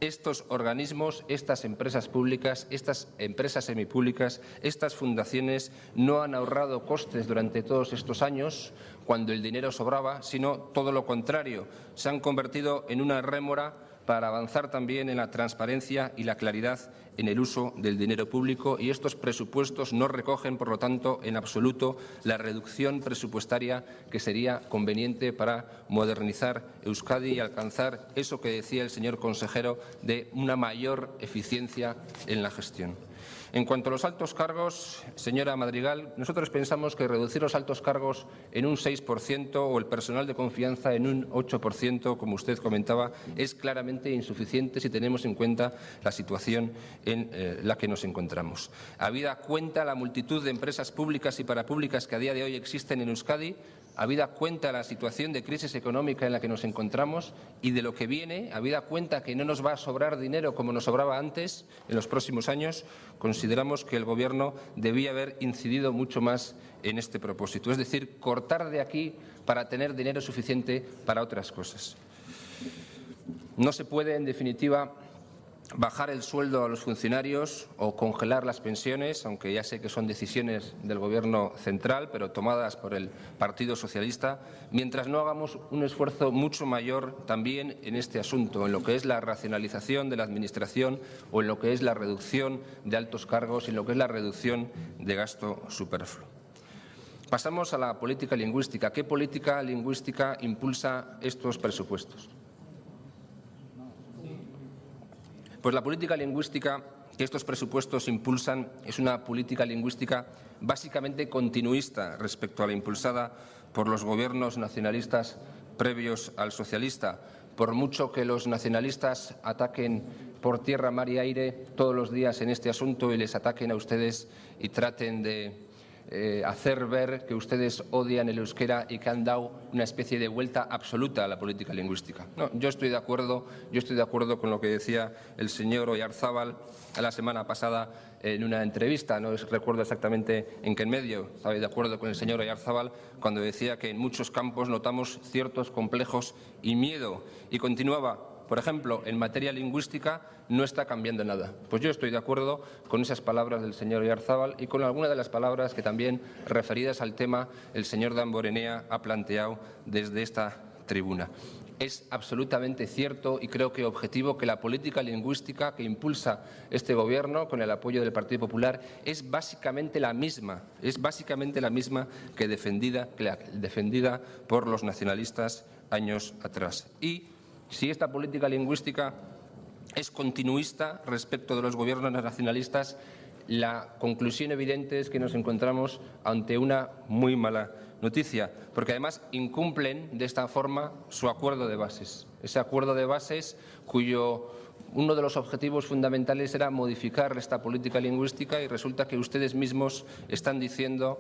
Estos organismos, estas empresas públicas, estas empresas semipúblicas, estas fundaciones no han ahorrado costes durante todos estos años cuando el dinero sobraba, sino todo lo contrario, se han convertido en una rémora para avanzar también en la transparencia y la claridad en el uso del dinero público, y estos presupuestos no recogen, por lo tanto, en absoluto la reducción presupuestaria que sería conveniente para modernizar Euskadi y alcanzar eso que decía el señor consejero de una mayor eficiencia en la gestión. En cuanto a los altos cargos, señora Madrigal, nosotros pensamos que reducir los altos cargos en un 6% o el personal de confianza en un 8%, como usted comentaba, es claramente insuficiente si tenemos en cuenta la situación en la que nos encontramos. Habida cuenta la multitud de empresas públicas y parapúblicas que a día de hoy existen en Euskadi, habida cuenta la situación de crisis económica en la que nos encontramos y de lo que viene, habida cuenta que no nos va a sobrar dinero como nos sobraba antes en los próximos años, consideramos que el Gobierno debía haber incidido mucho más en este propósito, es decir, cortar de aquí para tener dinero suficiente para otras cosas. No se puede, en definitiva, bajar el sueldo a los funcionarios o congelar las pensiones, aunque ya sé que son decisiones del Gobierno central, pero tomadas por el Partido Socialista, mientras no hagamos un esfuerzo mucho mayor también en este asunto, en lo que es la racionalización de la Administración o en lo que es la reducción de altos cargos y en lo que es la reducción de gasto superfluo. Pasamos a la política lingüística. ¿Qué política lingüística impulsa estos presupuestos? Pues la política lingüística que estos presupuestos impulsan es una política lingüística básicamente continuista respecto a la impulsada por los gobiernos nacionalistas previos al socialista. Por mucho que los nacionalistas ataquen por tierra, mar y aire todos los días en este asunto y les ataquen a ustedes y traten de hacer ver que ustedes odian el euskera y que han dado una especie de vuelta absoluta a la política lingüística. No, yo estoy de acuerdo con lo que decía el señor Oyarzabal la semana pasada en una entrevista, no recuerdo exactamente en qué medio. Estaba de acuerdo con el señor Oyarzabal cuando decía que en muchos campos notamos ciertos complejos y miedo, y continuaba. Por ejemplo, en materia lingüística no está cambiando nada. Pues yo estoy de acuerdo con esas palabras del señor Oyarzabal y con algunas de las palabras que también, referidas al tema, el señor Damborenea ha planteado desde esta tribuna. Es absolutamente cierto y creo que objetivo que la política lingüística que impulsa este Gobierno, con el apoyo del Partido Popular, es básicamente la misma que defendida por los nacionalistas años atrás. Y si esta política lingüística es continuista respecto de los gobiernos nacionalistas, la conclusión evidente es que nos encontramos ante una muy mala noticia, porque además incumplen de esta forma su acuerdo de bases. Ese acuerdo de bases cuyo uno de los objetivos fundamentales era modificar esta política lingüística, y resulta que ustedes mismos están diciendo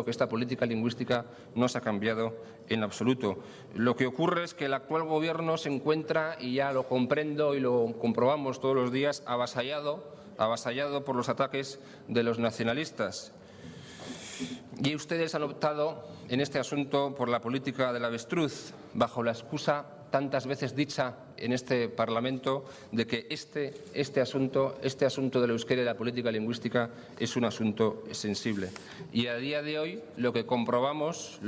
que esta política lingüística no se ha cambiado en absoluto. Lo que ocurre es que el actual Gobierno se encuentra, y ya lo comprendo y lo comprobamos todos los días, avasallado por los ataques de los nacionalistas. Y ustedes han optado en este asunto por la política del avestruz, bajo la excusa tantas veces dicha en este Parlamento de que este asunto del euskera y la política lingüística es un asunto sensible. Y a día de hoy lo que comprobamos,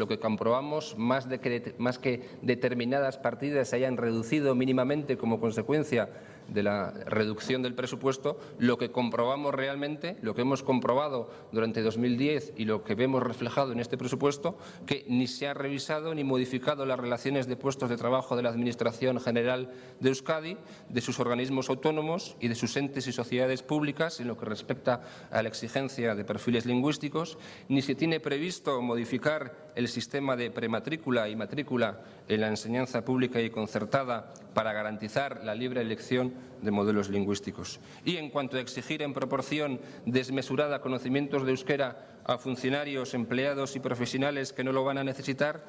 más que determinadas partidas se hayan reducido mínimamente como consecuencia de la reducción del presupuesto, lo que comprobamos realmente, lo que hemos comprobado durante 2010 y lo que vemos reflejado en este presupuesto, que ni se ha revisado ni modificado las relaciones de puestos de trabajo de la Administración General de Euskadi, de sus organismos autónomos y de sus entes y sociedades públicas en lo que respecta a la exigencia de perfiles lingüísticos, ni se tiene previsto modificar el sistema de prematrícula y matrícula en la enseñanza pública y concertada para garantizar la libre elección de modelos lingüísticos. Y en cuanto a exigir en proporción desmesurada conocimientos de euskera a funcionarios, empleados y profesionales que no lo van a necesitar,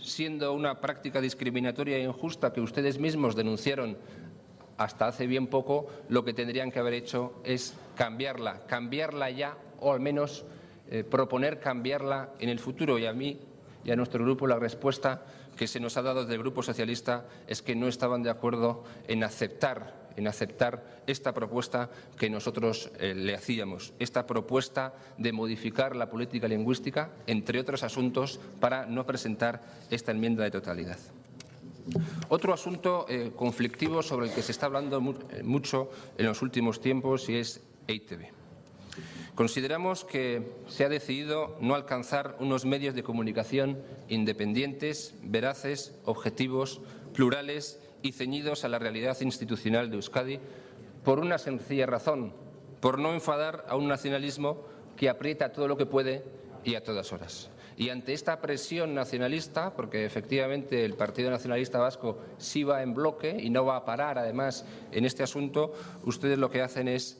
siendo una práctica discriminatoria e injusta que ustedes mismos denunciaron hasta hace bien poco, lo que tendrían que haber hecho es cambiarla ya, o al menos proponer cambiarla en el futuro. Y a mí y a nuestro grupo la respuesta que se nos ha dado del Grupo Socialista es que no estaban de acuerdo en aceptar esta propuesta que nosotros le hacíamos, esta propuesta de modificar la política lingüística, entre otros asuntos, para no presentar esta enmienda de totalidad. Otro asunto conflictivo sobre el que se está hablando mucho en los últimos tiempos y es EITB. Consideramos que se ha decidido no alcanzar unos medios de comunicación independientes, veraces, objetivos, plurales y ceñidos a la realidad institucional de Euskadi por una sencilla razón, por no enfadar a un nacionalismo que aprieta todo lo que puede y a todas horas. Y ante esta presión nacionalista, porque efectivamente el Partido Nacionalista Vasco sí va en bloque y no va a parar además en este asunto, ustedes lo que hacen es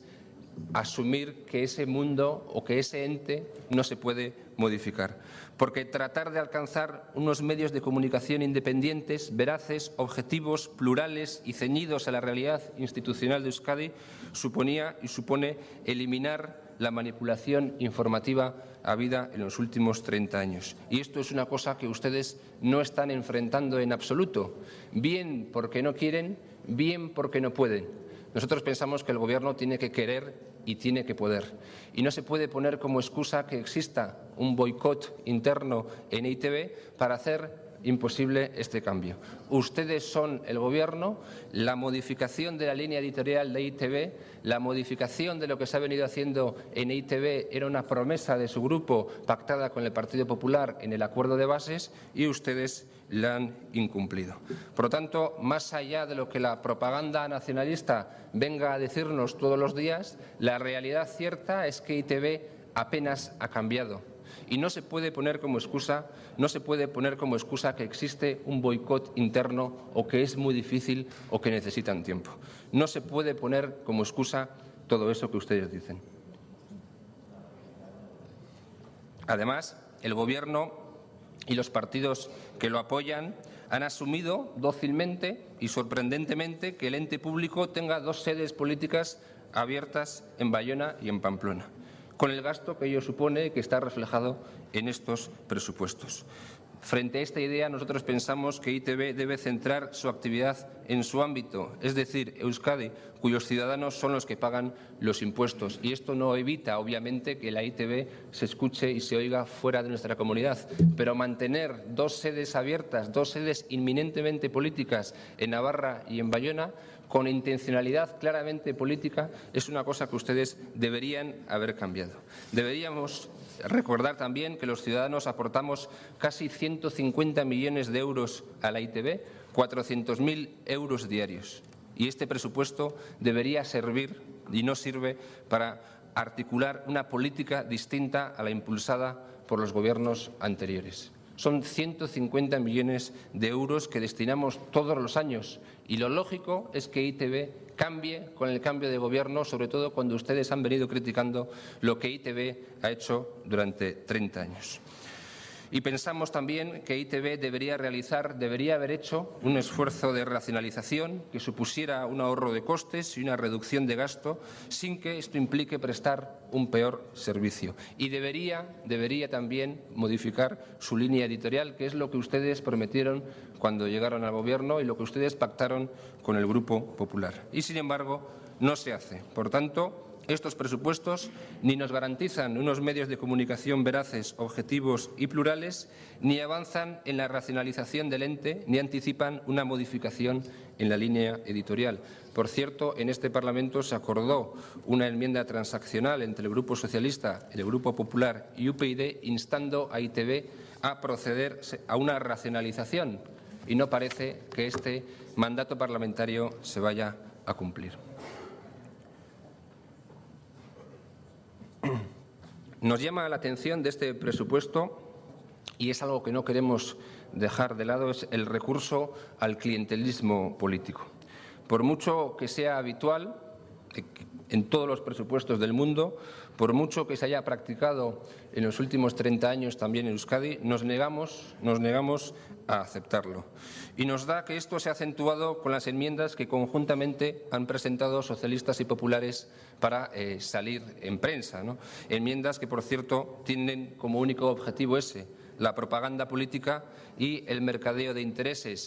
asumir que ese mundo o que ese ente no se puede modificar. Porque tratar de alcanzar unos medios de comunicación independientes, veraces, objetivos, plurales y ceñidos a la realidad institucional de Euskadi suponía y supone eliminar la manipulación informativa habida en los últimos 30 años. Y esto es una cosa que ustedes no están enfrentando en absoluto, bien porque no quieren, bien porque no pueden. Nosotros pensamos que el Gobierno tiene que querer y tiene que poder. Y no se puede poner como excusa que exista un boicot interno en EITB para hacer imposible este cambio. Ustedes son el Gobierno, la modificación de la línea editorial de EITB, la modificación de lo que se ha venido haciendo en EITB era una promesa de su grupo pactada con el Partido Popular en el acuerdo de bases y ustedes la han incumplido. Por lo tanto, más allá de lo que la propaganda nacionalista venga a decirnos todos los días, la realidad cierta es que EITB apenas ha cambiado. Y no se puede poner como excusa, que existe un boicot interno o que es muy difícil o que necesitan tiempo. No se puede poner como excusa todo eso que ustedes dicen. Además, el Gobierno y los partidos que lo apoyan han asumido dócilmente y sorprendentemente que el ente público tenga 2 sedes políticas abiertas en Bayona y en Pamplona, con el gasto que ello supone y que está reflejado en estos presupuestos. Frente a esta idea, nosotros pensamos que EITB debe centrar su actividad en su ámbito, es decir, Euskadi, cuyos ciudadanos son los que pagan los impuestos. Y esto no evita, obviamente, que la EITB se escuche y se oiga fuera de nuestra comunidad. Pero mantener 2 sedes abiertas, 2 sedes inminentemente políticas en Navarra y en Bayona, con intencionalidad claramente política, es una cosa que ustedes deberían haber cambiado. Deberíamos recordar también que los ciudadanos aportamos casi 150 millones de euros a la EITB, 400.000 euros diarios. Y este presupuesto debería servir, y no sirve, para articular una política distinta a la impulsada por los gobiernos anteriores. Son 150 millones de euros que destinamos todos los años y lo lógico es que EITB cambie con el cambio de gobierno, sobre todo cuando ustedes han venido criticando lo que EITB ha hecho durante 30 años. Y pensamos también que EITB debería haber hecho un esfuerzo de racionalización que supusiera un ahorro de costes y una reducción de gasto sin que esto implique prestar un peor servicio. Y debería también modificar su línea editorial, que es lo que ustedes prometieron cuando llegaron al Gobierno y lo que ustedes pactaron con el Grupo Popular. Y, sin embargo, no se hace. Por tanto, estos presupuestos ni nos garantizan unos medios de comunicación veraces, objetivos y plurales, ni avanzan en la racionalización del ente, ni anticipan una modificación en la línea editorial. Por cierto, en este Parlamento se acordó una enmienda transaccional entre el Grupo Socialista, el Grupo Popular y UPyD, instando a EITB a proceder a una racionalización y no parece que este mandato parlamentario se vaya a cumplir. Nos llama la atención de este presupuesto, y es algo que no queremos dejar de lado, es el recurso al clientelismo político. Por mucho que sea habitual en todos los presupuestos del mundo, por mucho que se haya practicado en los últimos 30 años también en Euskadi, nos negamos a aceptarlo. Y nos da que esto se ha acentuado con las enmiendas que conjuntamente han presentado socialistas y populares para salir en prensa, ¿no? Enmiendas que, por cierto, tienen como único objetivo ese, la propaganda política y el mercadeo de intereses.